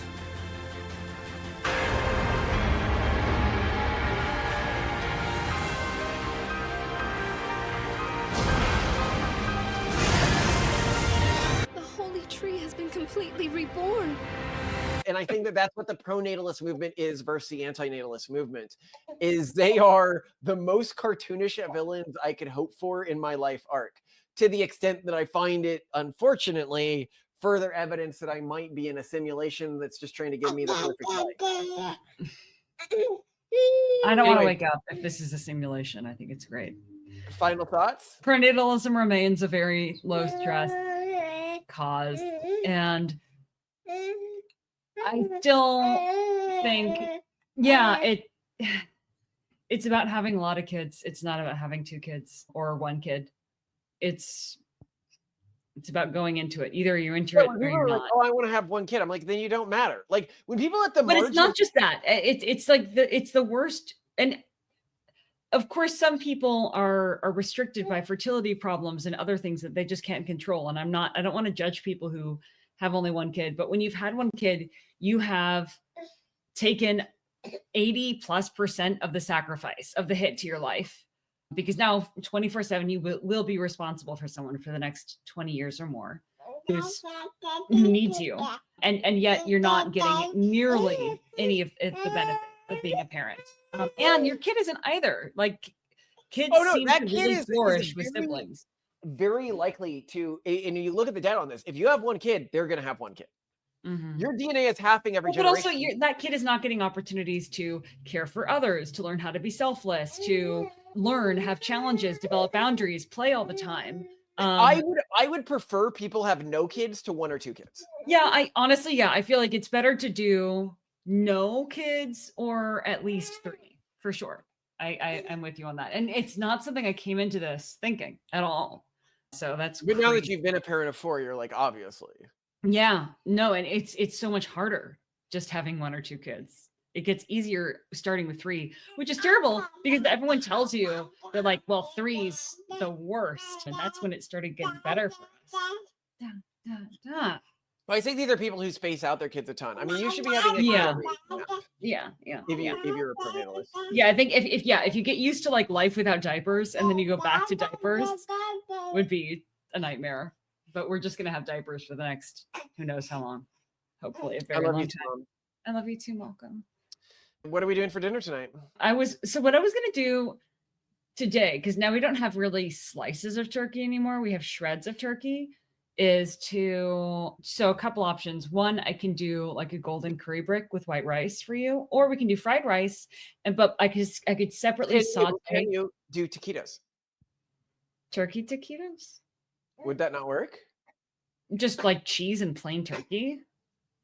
Completely reborn. And I think that that's what the pronatalist movement is versus the antinatalist movement, is they are the most cartoonish villains I could hope for in my life arc, to the extent that I find it, unfortunately, further evidence that I might be in a simulation that's just trying to give me the perfect life. I don't want to wake up if this is a simulation. I think it's great. Final thoughts? Pronatalism remains a very low stress cause, and I still think, yeah, it's about having a lot of kids. It's not about having 2 kids or 1 kid. It's about going into it. Either you're into it or you're not. Like, oh, I want to have 1 kid. I'm like, then you don't matter. Like when people at the but it's not just that. It's like it's the worst. And of course, some people are restricted by fertility problems and other things that they just can't control. And I don't want to judge people who have only 1 kid, but when you've had 1 kid, you have taken 80+% of the sacrifice of the hit to your life, because now 24/7, you will be responsible for someone for the next 20 years or more who needs you. And yet you're not getting nearly any of the benefit of being a parent. And your kid isn't either. Like kids seem to really flourish with siblings. Very likely to, and you look at the data on this, if you have 1 kid, they're going to have 1 kid. Mm-hmm. Your DNA is halving every but generation. also that kid is not getting opportunities to care for others, to learn how to be selfless, to learn, have challenges, develop boundaries, play all the time. I would prefer people have no kids to 1 or 2 kids. Yeah, I feel like it's better to do no kids or at least 3 for sure. I'm with you on that. And it's not something I came into this thinking at all. So that's but now that you've been a parent of 4, you're like, obviously. Yeah, no, and it's so much harder just having 1 or 2 kids. It gets easier starting with 3, which is terrible because everyone tells you they're like, well, 3's the worst. And that's when it started getting better for us. Well, I think these are people who space out their kids a ton. I mean, you should be having a kid Yeah. If you're a pronatalist. Yeah, I think if you get used to like life without diapers and then you go back to diapers, would be a nightmare. But we're just gonna have diapers for the next who knows how long. Hopefully a very long time. I love you too, Malcolm. What are we doing for dinner tonight? What I was gonna do today, because now we don't have really slices of turkey anymore. We have shreds of turkey. So a couple options. One, I can do like a golden curry brick with white rice for you, or we can do fried rice. But I could separately saute. Can you do taquitos? Turkey taquitos? Would that not work? Just like cheese and plain turkey?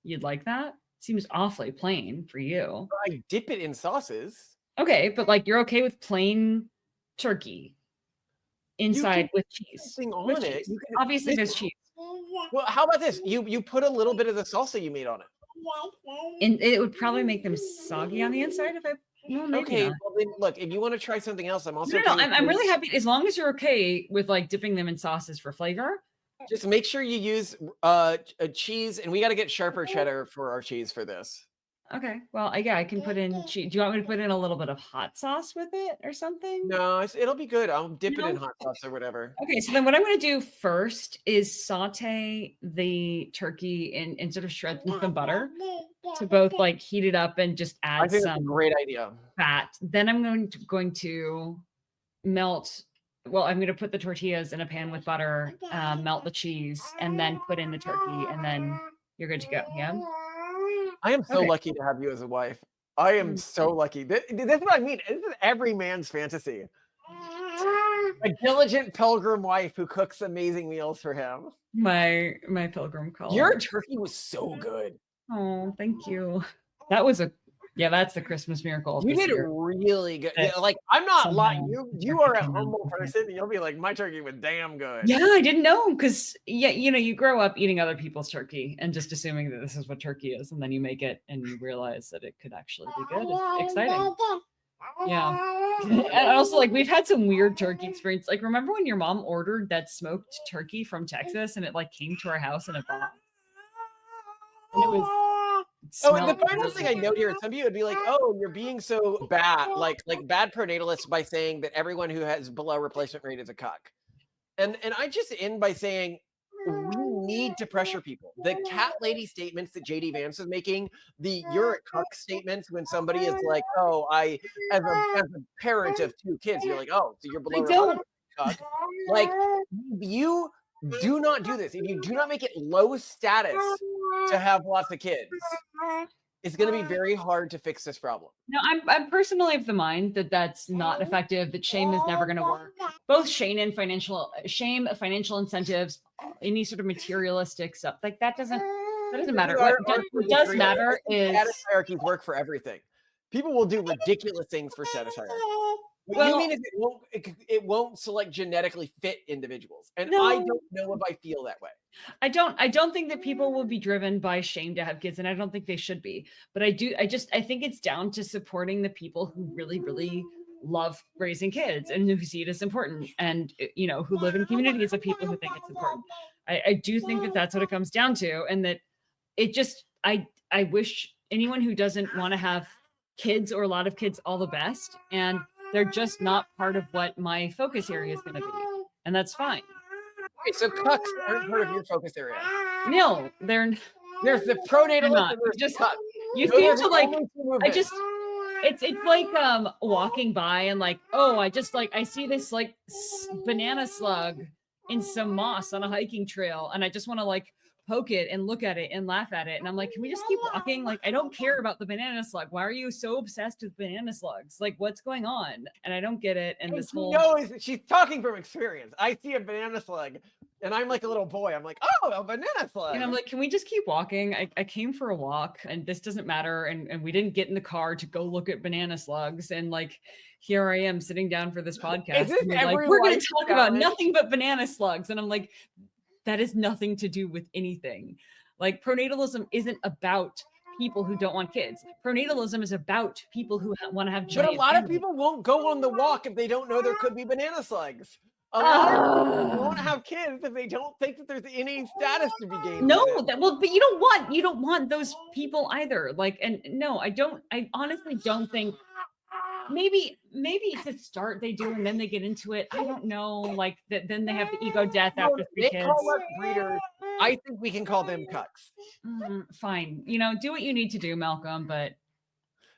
You'd like that? Seems awfully plain for you. I dip it in sauces. Okay, but like you're okay with plain turkey. inside with cheese. Something on With it. cheese. You can, Obviously, there's cheese. Well, how about this? You put a little bit of the salsa you made on it. And it would probably make them soggy on the inside if I. No, maybe Okay, not. well then, look, if you want to try something else, I'm also. No, I'm really happy as long as you're okay with like dipping them in sauces for flavor. Just make sure you use a cheese, and we got to get sharper cheddar for our cheese for this. Okay, well, I can put in cheese. Do you want me to put in a little bit of hot sauce with it or something? No, it'll be good. I'll dip it in hot sauce or whatever. Okay, so then what I'm going to do first is saute the turkey in sort of shreds with some butter to both like heat it up and just I add think that's a some great idea. fat. Then I'm going to melt. Well, I'm going to put the tortillas in a pan with butter, melt the cheese, and then put in the turkey, and then you're good to go. Yeah. I am so Okay. lucky to have you as a wife. I am so lucky. This is what I mean. This is every man's fantasy. A diligent pilgrim wife who cooks amazing meals for him. My pilgrim call. Your turkey was so good. Oh, thank you. That was that's the Christmas miracle. You this did year. really good. That like, I'm not lying. somehow You are a humble person. And you'll be like, my turkey was damn good. Yeah, I didn't know because you grow up eating other people's turkey and just assuming that this is what turkey is, and then you make it and you realize that it could actually be good. It's exciting. Yeah. And also, like, we've had some weird turkey experience. Like, remember when your mom ordered that smoked turkey from Texas and it like came to our house in a box? And it was. Oh, and the final thing I note here, some of you would be like, "Oh, you're being so bad, like bad pronatalists by saying that everyone who has below replacement rate is a cuck." And I just end by saying we need to pressure people. The cat lady statements that JD Vance is making, the "you're a cuck" statements when somebody is like, "Oh, I as a parent of 2 kids," you're like, "Oh, so you're below replacement cuck." Like, you do not do this. If you do not make it low status to have lots of kids, it's going to be very hard to fix this problem. No, I'm personally of the mind that that's not effective. That shame is never going to work. Both shame, financial incentives, any sort of materialistic stuff like that doesn't matter. What does matter is status hierarchies work for everything. People will do ridiculous things for status hierarchies. What you mean is it won't select genetically fit individuals, and I don't know if I feel that way. I don't think that people will be driven by shame to have kids, and I don't think they should be. But I think it's down to supporting the people who really, really love raising kids and who see it as important, and who live in communities of people who think it's important. I do think that that's what it comes down to, and that it just I wish anyone who doesn't want to have kids or a lot of kids all the best, and they're just not part of what my focus area is going to be, and that's fine. Okay, so cucks aren't part of your focus area. No, there's the pronatalist. You seem to like. It's like walking by and like, oh, I see this like banana slug in some moss on a hiking trail, and I just want to like poke it and look at it and laugh at it. And I'm like, can we just keep walking? Like, I don't care about the banana slug. Why are you so obsessed with banana slugs? Like, what's going on? And I don't get it. And this whole she's talking from experience. I see a banana slug and I'm like a little boy. I'm like, oh, a banana slug. And I'm like, can we just keep walking? I came for a walk and this doesn't matter. And we didn't get in the car to go look at banana slugs. And like, here I am sitting down for this podcast. And like, we're going to talk about nothing but banana slugs. And I'm like, that has nothing to do with anything. Like, pronatalism isn't about people who don't want kids. Pronatalism is about people who want to have giant But a lot of people won't go on the walk if they don't know there could be banana slugs. A lot of people won't have kids if they don't think that there's any status to be gained. No, but you don't want those people either. Like, and no, I honestly don't think. Maybe to start they do, and then they get into it. I don't know. Like that, then they have the ego death after 3 kids. Call us breeders. I think we can call them cucks. Fine, do what you need to do, Malcolm. But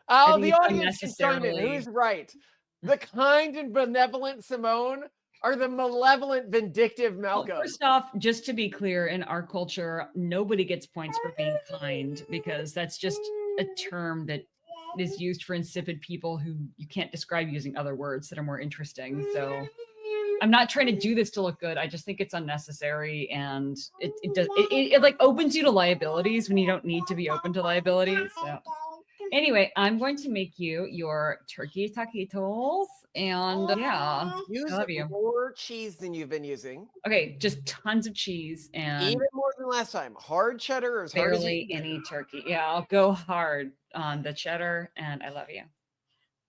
the audience is chiming in. Who's right? The kind and benevolent Simone, or the malevolent, vindictive Malcolm? Well, first off, just to be clear, in our culture, nobody gets points for being kind because that's just a term that is used for insipid people who you can't describe using other words that are more interesting. So I'm not trying to do this to look good. I just think it's unnecessary, and it like opens you to liabilities when you don't need to be open to liabilities. So Anyway, I'm going to make you your turkey taquitos, and yeah, I Use love you. more cheese than you've been using. Okay, just tons of cheese and Even more than last time. Hard cheddar or as hard as you barely can. any turkey. Yeah, I'll go hard on the cheddar, and I love you.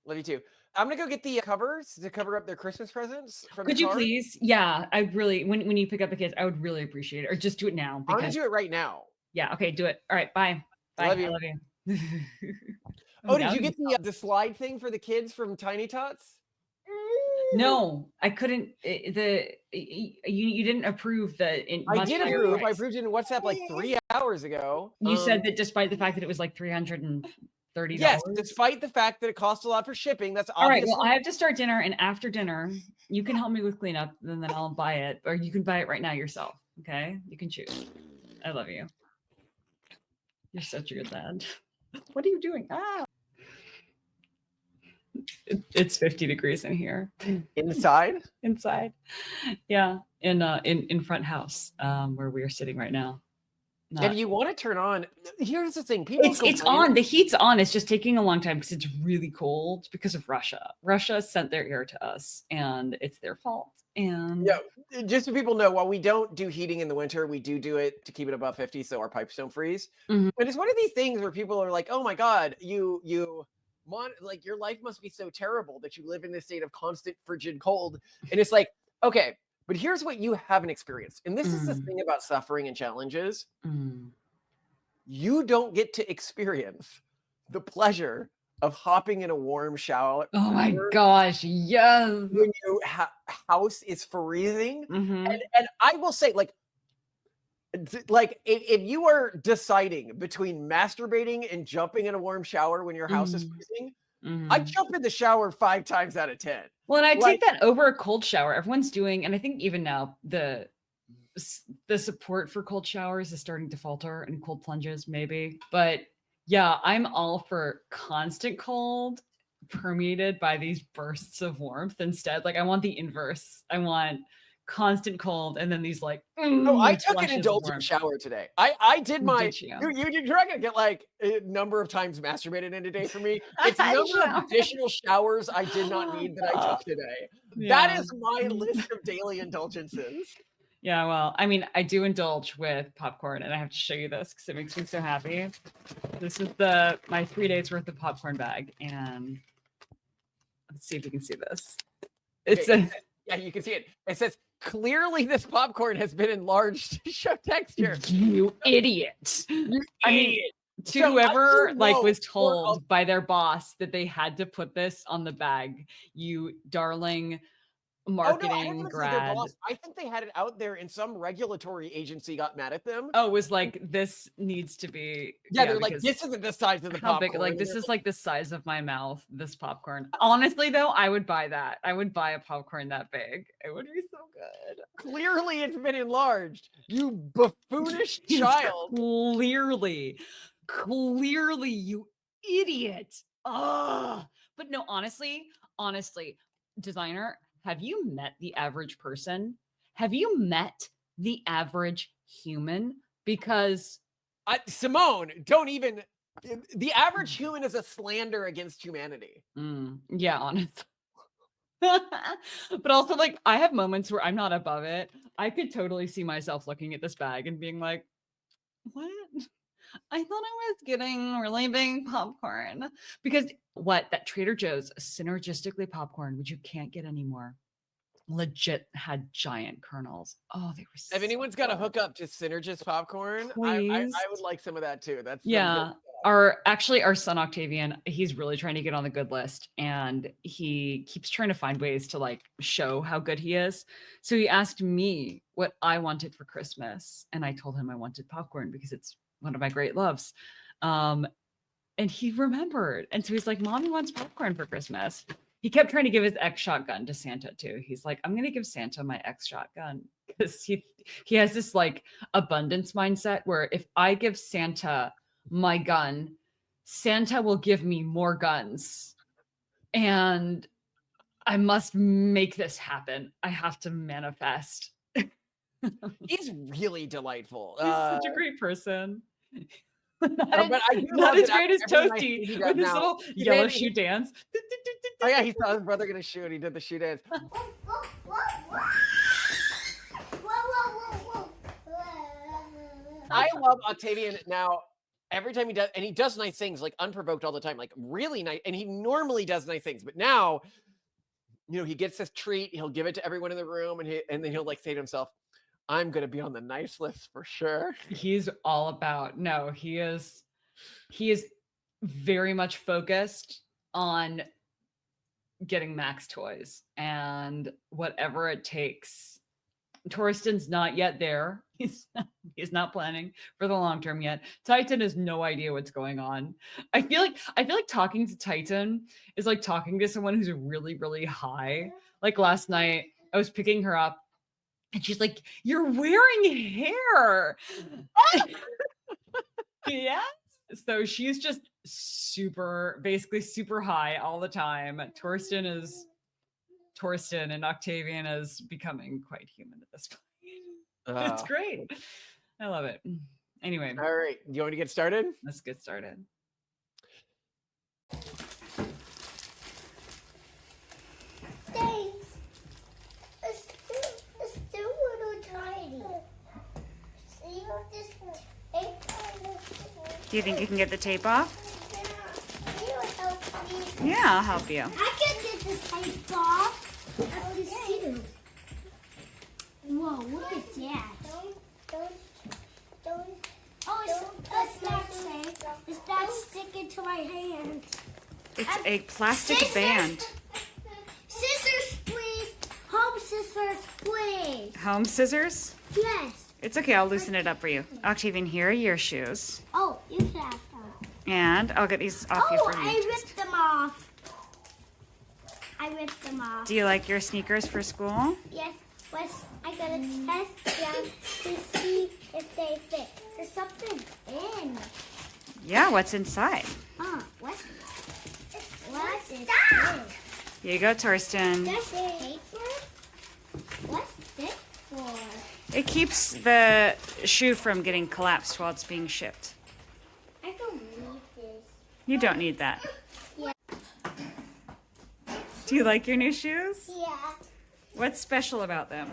Love you too. I'm gonna go get the covers to cover up their Christmas presents from Could the you car. please? Yeah, I really when you pick up the kids, I would really appreciate it. Or just do it now. I'm gonna do it right now. Yeah, okay, do it. All right, bye. Bye. Love you. I love you. Oh, did now you get the slide thing for the kids from Tiny Tots? No, I couldn't. You didn't approve the. I did approve. I approved it in WhatsApp like 3 hours ago. You said that despite the fact that it was like $330. Yes, despite the fact that it costs a lot for shipping. That's All right. obviously. Well, I have to start dinner, and after dinner, you can help me with cleanup, and then I'll buy it, or you can buy it right now yourself. Okay, you can choose. I love you. You're such a good dad. What are you doing? Ah. It's 50 degrees in here. Inside? Inside. Yeah. In front house, where we are sitting right now. And you want to turn on. Here's the thing. People It's on. The heat's on. It's just taking a long time because it's really cold because of Russia. Russia sent their air to us, and it's their fault. And yeah, just so people know, while we don't do heating in the winter, we do it to keep it above 50 so our pipes don't freeze. Mhm. And it's one of these things where people are like, oh my God, like your life must be so terrible that you live in this state of constant frigid cold. And it's like, okay, but here's what you haven't experienced. And this is the thing about suffering and challenges. You don't get to experience the pleasure of hopping in a warm shower. Oh my gosh, yes. When your house is freezing. And I will say, like if you are deciding between masturbating and jumping in a warm shower when your house is freezing, I jump in the shower 5 times out of 10. Well, and I take that over a cold shower. Everyone's doing, and I think even now the support for cold showers is starting to falter, and cold plunges maybe. But yeah, I'm all for constant cold permeated by these bursts of warmth instead. Like I want the inverse. I want constant cold and then these like I took an indulgent shower today. I did my Did you? you're not gonna get like a number of times masturbated in a day for me. It's a number of additional showers I did not need that I took today. That is my list of daily indulgences. Yeah, well, I mean, I do indulge with popcorn, and I have to show you this because it makes me so happy. This is my 3 days worth of popcorn bag, and let's see if you can see this. Yeah, you can see it. It says clearly this popcorn has been enlarged to show texture. You idiot! I mean, to whoever was told by their boss that they had to put this on the bag, you darling marketing grad. I think they had it out there and some regulatory agency got mad at them. Oh, it was like, this needs to be. Yeah, they're like, this isn't the size of the popcorn. Big, like, this is like the size of my mouth, this popcorn. Honestly, though, I would buy that. I would buy a popcorn that big. It would be so good. Clearly, it's been enlarged. You buffoonish child. Clearly, you idiot. Ugh. But no, honestly, designer, have you met the average person? Have you met the average human? Because Simone, don't even. The average human is a slander against humanity. Yeah, honestly. But also, like, I have moments where I'm not above it. I could totally see myself looking at this bag and being like, what? I thought I was getting really big popcorn. Because that Trader Joe's synergistically popcorn, which you can't get anymore, legit had giant kernels. Oh, they were if anyone's got a hookup to Synergist popcorn, I would like some of that too. That's our son Octavian, he's really trying to get on the good list, and he keeps trying to find ways to like show how good he is. So he asked me what I wanted for Christmas, and I told him I wanted popcorn because it's one of my great loves. And he remembered, and so he's like, Mommy wants popcorn for Christmas. He kept trying to give his X shotgun to Santa too. He's like, I'm gonna give Santa my X shotgun, because he has this like abundance mindset where if I give Santa my gun, Santa will give me more guns, and I must make this happen. I have to manifest. He's really delightful. He's such a great person. But I do Not love as that great as every nice Toasty thing he with does his now, little he yellow did- shoe dance. Oh yeah, he saw his brother gonna shoot. And he did the shoe dance. I love Octavian now. Every time he does nice things, like unprovoked all the time, like really nice. And he normally does nice things, but now, he gets this treat. He'll give it to everyone in the room, and then he'll like say to himself, "I'm gonna be on the nice list for sure." He's all about he is very much focused on getting Max toys and whatever it takes. Torsten's not yet there. He's not planning for the long term yet. Titan has no idea what's going on. I feel like talking to Titan is like talking to someone who's really, really high. Like last night, I was picking her up and she's like, "You're wearing hair." Yeah. So she's just basically super high all the time. Torsten and Octavian is becoming quite human at this point. It's great. I love it. Anyway. All right. Do you want to get started? Let's get started. Thanks. It's still a little tiny. See this tape? Do you think you can get the tape off? Can you help me? Yeah, I'll help you. I can get the tape off. Okay. Whoa, look at that. Don't. Oh, it's not safe. It's not sticking to my hand. It's a plastic band. Scissors, please. Home scissors, please. Home scissors? Yes. It's okay, I'll loosen it up for you. Octavian, here are your shoes. Oh, you can have them. And I'll get these off you for you. I ripped them off. Do you like your sneakers for school? Yes. I gotta test them to see if they fit. There's something in. Yeah, what's inside? What's this? Here you go, Torsten. That's paper? What's this for? It keeps the shoe from getting collapsed while it's being shipped. I don't need this. You don't need that. Yeah. Do you like your new shoes? Yeah. What's special about them?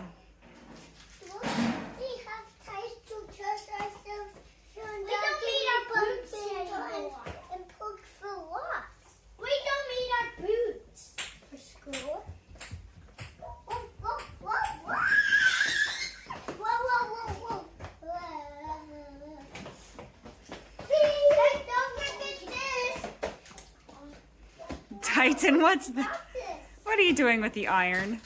We have ties to trust ourselves. We don't need our boots and poke for walks. We don't need our boots for school. Please, don't forget this. Titan, what's that? What are you doing with the iron?